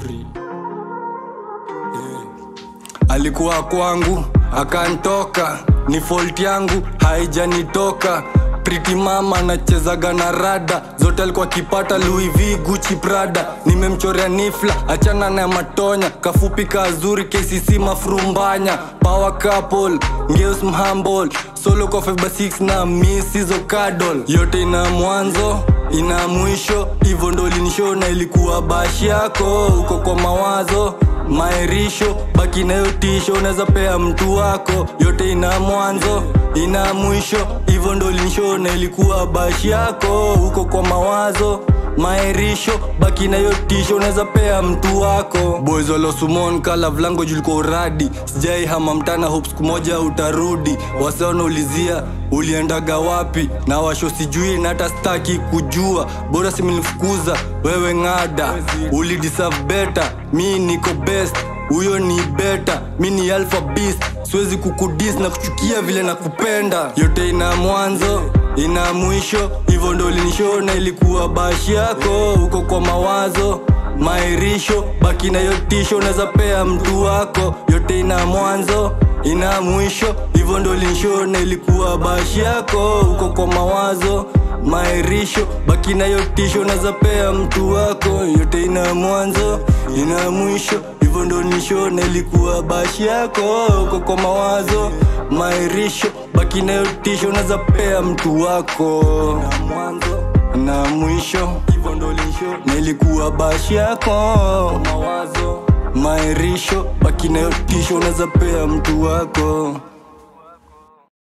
Free. Alikuwa kwangu, akantoka, ni fault yangu, haijanitoka. Pretty mama nachezaga na rada, zote alikuwa kipata Louis V, Gucci, Prada. Nimemchorea nifla, achana na matonya, kafupi kazuri, KCC mafrumbanya. Power couple, Ngeus mhumble, solo kwa Fiber 6 na Mrs. Okadol. Yote ina mwanzo, ina mwisho, hivyo ndo linisho na ilikuwa bashi yako. Uko kwa mawazo, maerisho, baki na yo tisho, unaweza pea mtu wako. Yote ina mwanzo, ina mwisho, hivyo ndo linisho na ilikuwa bashi yako. Uko kwa mawazo, maerisho, baki na yo tisho, unaweza pea mtu wako. Boys walo sumon kala vlango juliko uradi, sijai hama mtana hope siku moja utarudi. Wase wanaulizia uliendaga wapi, na washo sijui na hata staki kujua. Bora si mnifukuza wewe ngada, uli deserve better, mi niko best, uyo ni better, mi ni alpha beast. Siwezi kukudis na kuchukia vile na kupenda. Yote ina mwanzo, ina mwisho, hivyo ndo linisho na ilikuwa bashi yako. Uko kwa mawazo, maerisho, baki na yo tisho, unaweza pea mtu wako. Yote ina mwanzo, ina mwisho, hivyo ndo linisho na ilikuwa bashi yako. Uko kwa mawazo, maerisho, baki na yo tisho, unaweza pea mtu wako. Yote ina mwanzo, ina mwisho, hivyo ndo nisho na ilikuwa bashi yako. Uko kwa mawazo, maerisho, baki na yo tisho, unaweza pea mtu wako. Na mwanzo, na mwisho, hivyo ndo nisho na ilikuwa bashi yako. Kwa mawazo, maerisho, baki na yo tisho, unaweza pea mtu wako.